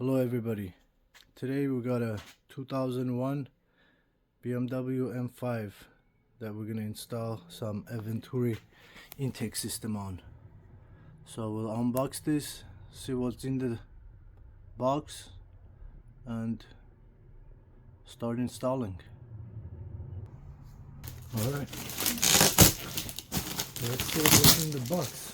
Hello everybody. Today we got a 2001 BMW M5 that we're gonna install some Eventuri intake system on. So we'll unbox this, see what's in the box, and start installing. Alright, let's see what's in the box.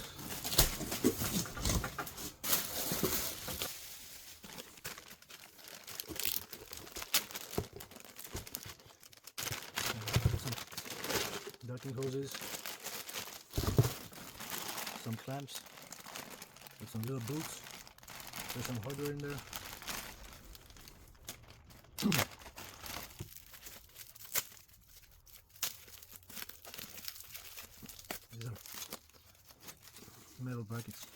Ducking hoses, some clamps, with some little boots. There's some hardware in there. These are metal brackets.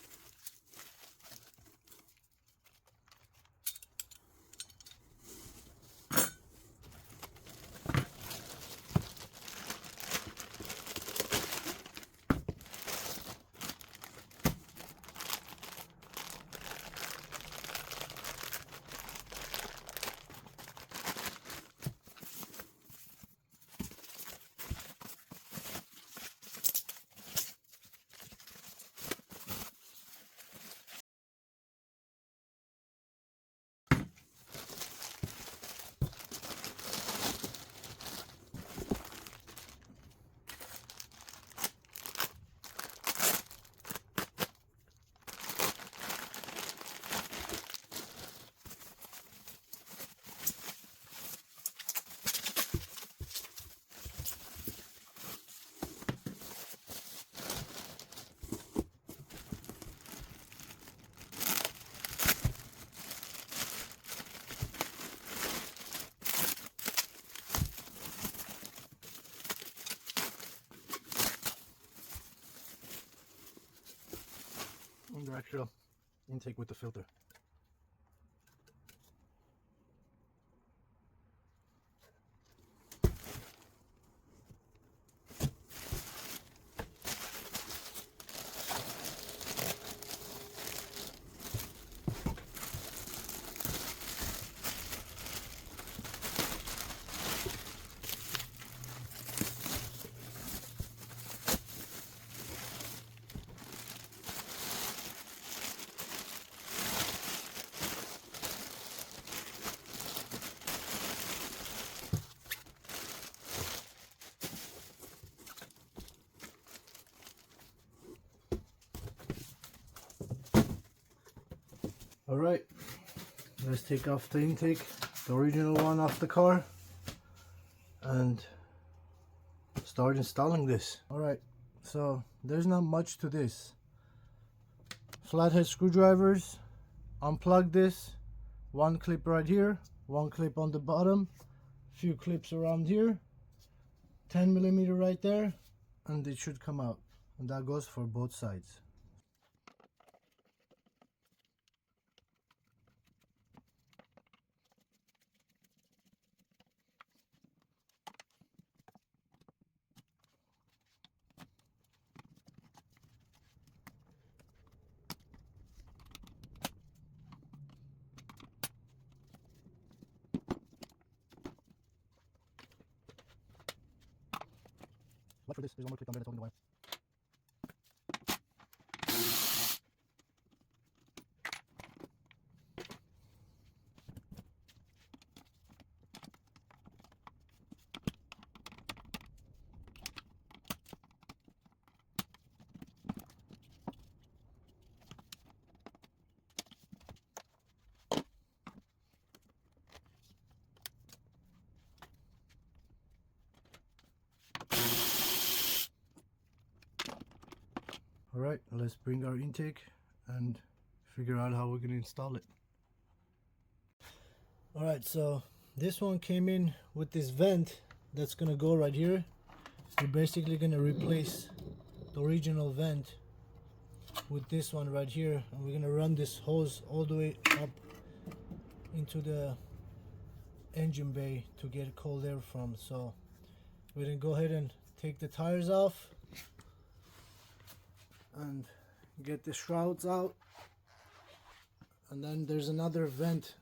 And the actual intake with the filter. Alright, let's take off the intake, the original one off the car, and start installing this. Alright, so there's not much to this. Flathead screwdrivers, unplug this, one clip right here, one clip on the bottom, few clips around here, 10mm right there, and it should come out. And that goes for both sides. Watch for this, there's one more clip down there that's holding the wire. Alright, let's bring our intake and figure out how we're going to install it. Alright, so this one came in with this vent that's going to go right here. We're basically going to replace the original vent with this one right here, and we're going to run this hose all the way up into the engine bay to get cold air from. So we're going to go ahead and take the tires off and get the shrouds out and then there's another vent,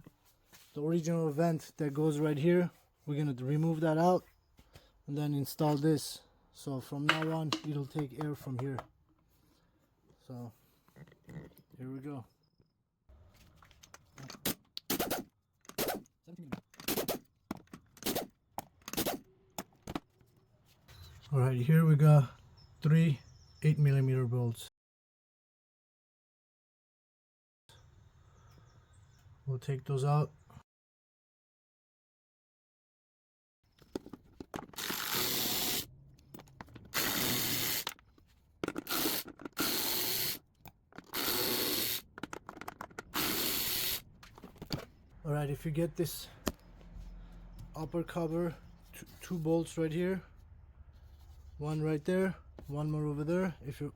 the original vent that goes right here. We're gonna remove that out and then install this. So from now on, it'll take air from here. So here we go. All right, here we got 3 8mm bolts. We'll take those out. All right, if you get this upper cover, two bolts right here, one right there, one more over there. If you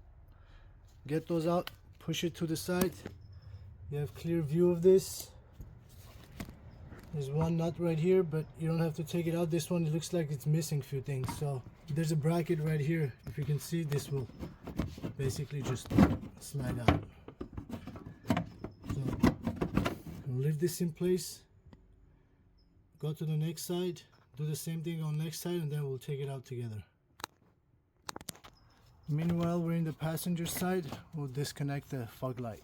get those out, push it to the side, you have clear view of this. There's one nut right here, but you don't have to take it out. This one, it looks like it's missing a few things. So there's a bracket right here. If you can see, this will basically just slide out. So we'll leave this in place, go to the next side, do the same thing on next side, and then we'll take it out together. Meanwhile, we're in the passenger side. We'll disconnect the fog light.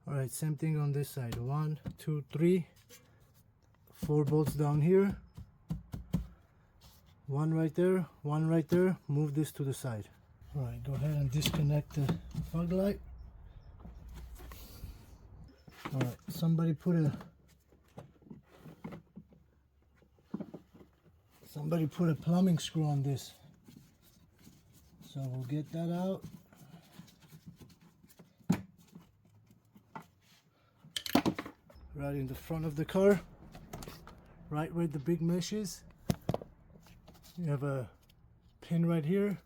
Alright, same thing on this side. 1, 2, 3, 4 bolts down here. One right there, one right there. Move this to the side. Alright, go ahead and disconnect the fog light. Alright, somebody put a plumbing screw on this. So we'll get that out. Right in the front of the car, right where the big mesh is. You have a pin right here,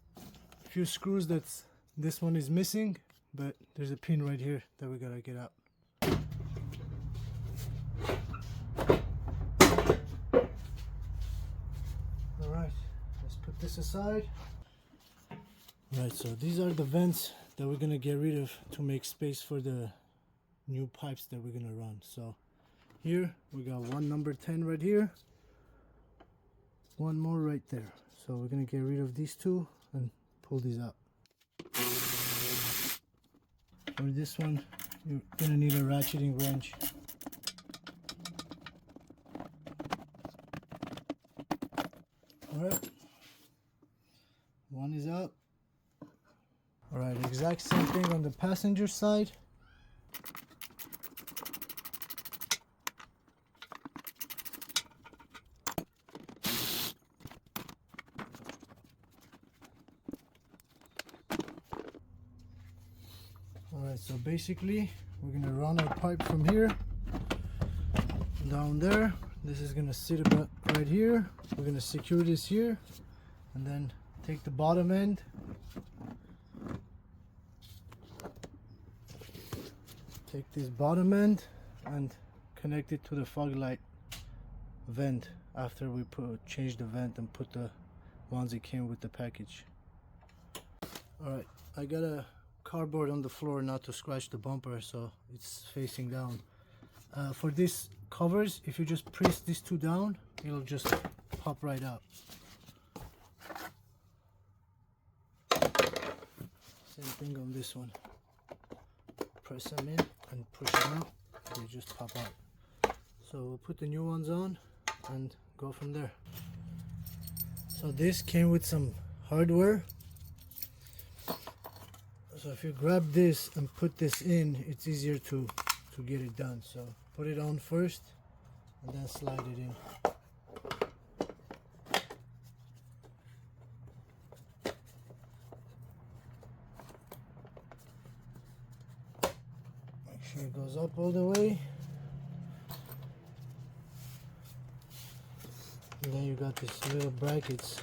a few screws this one is missing, but there's a pin right here that we gotta get out. Alright, let's put this aside. Right, so these are the vents that we're gonna get rid of to make space for the new pipes that we're gonna run. So here we got one number 10 right here, one more right there. So we're gonna get rid of these two and pull these out. For this one, you're gonna need a ratcheting wrench. Alright, one is out. Alright, exact same thing on the passenger side. Alright, so basically we're gonna run our pipe from here down there. This is gonna sit about right here. We're gonna secure this here and then take the bottom end, take this bottom end and connect it to the fog light vent after we change the vent and put the ones that came with the package. Alright, I got a cardboard on the floor not to scratch the bumper, so it's facing down. For these covers, if you just press these two down, it'll just pop right out. Same thing on this one. Press them in and push them out, they just pop out. So we'll put the new ones on and go from there. So this came with some hardware. So if you grab this and put this in, it's easier to get it done. So put it on first and then slide it in. Make sure it goes up all the way. And then you got these little brackets.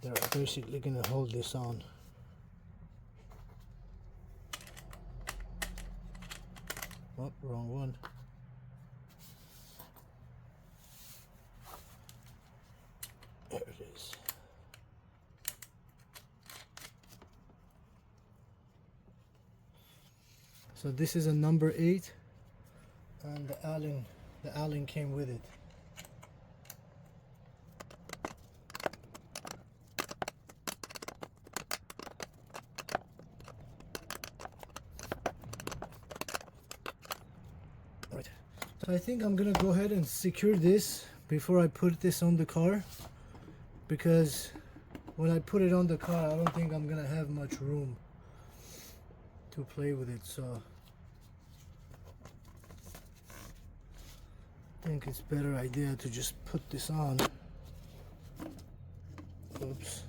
They're basically gonna hold this on. Oh, wrong one. There it is. So this is a number 8, and the Allen came with it. Right. So I think I'm gonna go ahead and secure this before I put this on the car, because when I put it on the car, I don't think I'm gonna have much room to play with it. So I think it's a better idea to just put this on. Oops.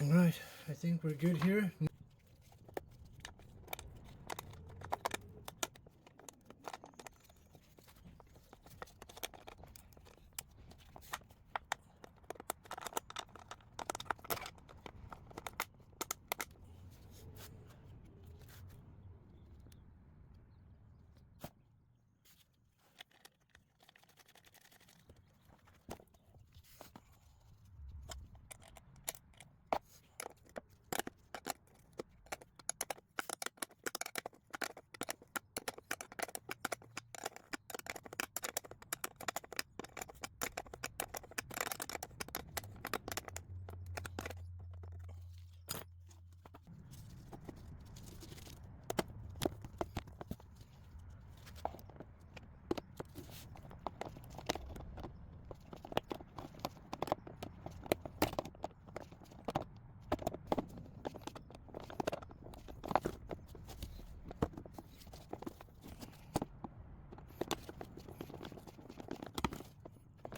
All right, I think we're good here.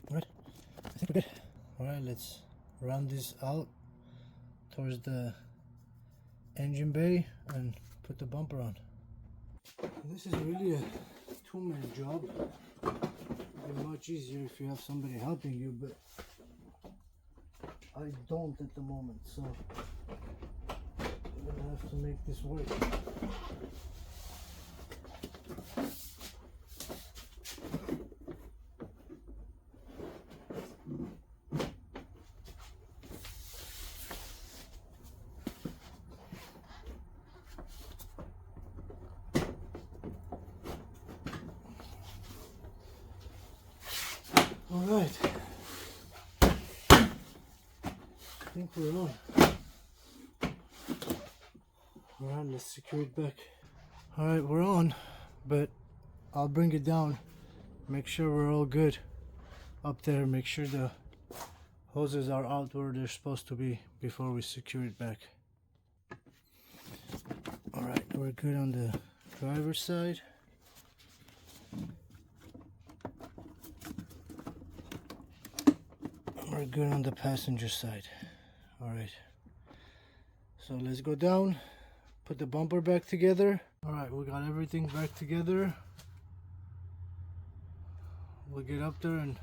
Right, I think we're good. Alright, let's round this out towards the engine bay and put the bumper on. This is really a two-man job. It'd be much easier if you have somebody helping you, but I don't at the moment, so I'm gonna have to make this work. All right, I think we're on. All right, let's secure it back. All right, we're on, but I'll bring it down, make sure we're all good up there, make sure the hoses are out where they're supposed to be before we secure it back. All right, we're good on the driver's side. We're good on the passenger side. All right, so let's go down, put the bumper back together. All right, we got everything back together. We'll get up there and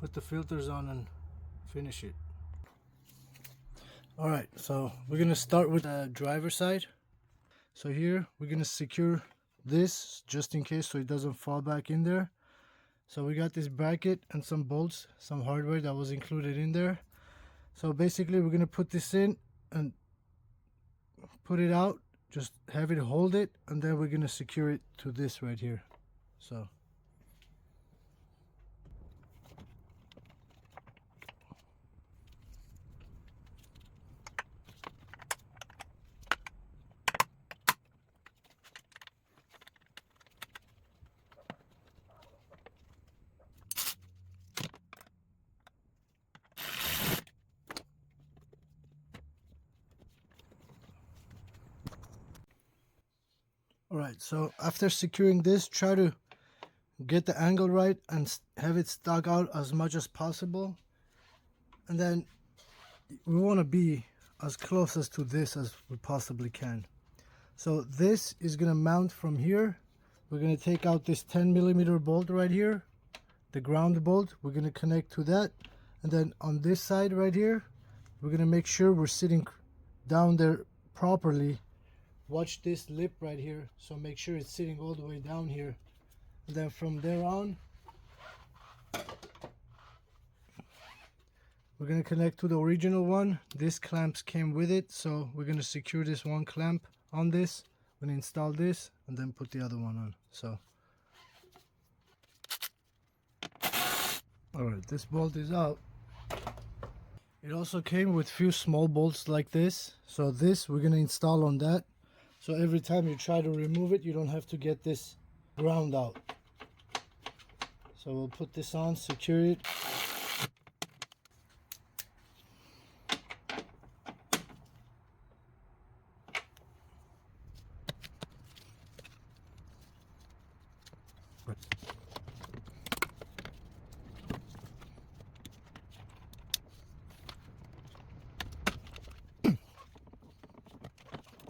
put the filters on and finish it. All right, so we're gonna start with the driver's side. So here we're gonna secure this just in case so it doesn't fall back in there. So we got this bracket and some bolts, some hardware that was included in there. So basically we're gonna put this in and put it out, just have it hold it, and then we're gonna secure it to this right here. So all right, so after securing this, try to get the angle right and have it stuck out as much as possible. And then we want to be as close as to this as we possibly can. So this is going to mount from here. We're going to take out this 10mm bolt right here, the ground bolt. We're going to connect to that. And then on this side right here, we're gonna make sure we're sitting down there properly. Watch this lip right here, so make sure it's sitting all the way down here, and then from there on we're gonna connect to the original one. This clamps came with it, so we're gonna secure this one clamp on this. I'm gonna install this and then put the other one on. So all right, this bolt is out. It also came with few small bolts like this, so this we're gonna install on that, so every time you try to remove it you don't have to get this ground out. So we'll put this on, secure it.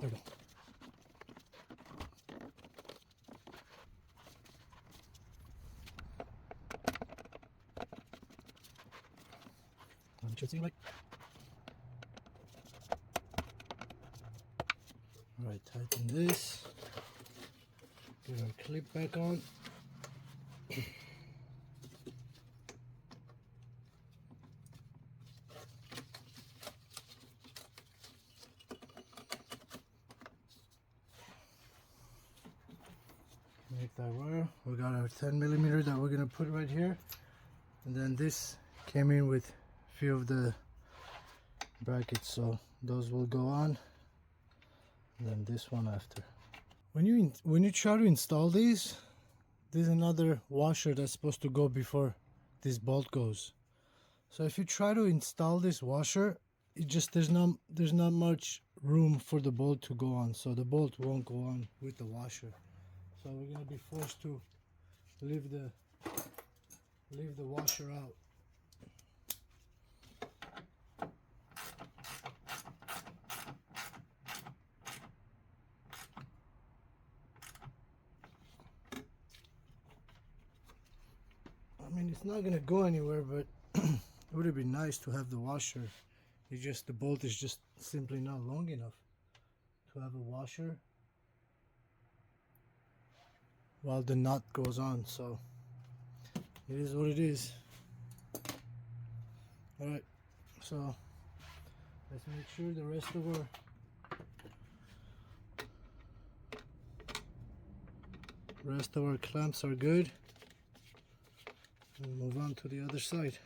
There we go. It should seem like. Alright, tighten this. Get our clip back on. Make that wire. We got our 10mm that we're gonna put right here, and then this came in with a few of the brackets, so those will go on, and then this one after. When you try to install these, there's another washer that's supposed to go before this bolt goes. So if you try to install this washer, it just there's not much room for the bolt to go on, so the bolt won't go on with the washer. So we're gonna be forced to leave the washer out. I mean, it's not gonna go anywhere, but it would have been nice to have the washer. It's just the bolt is just simply not long enough to have a washer while the knot goes on, so it is what it is. Alright, so let's make sure the rest of our clamps are good and move on to the other side.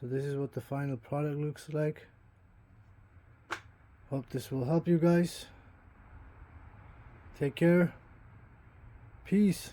So this is what the final product looks like. Hope this will help you guys. Take care. Peace.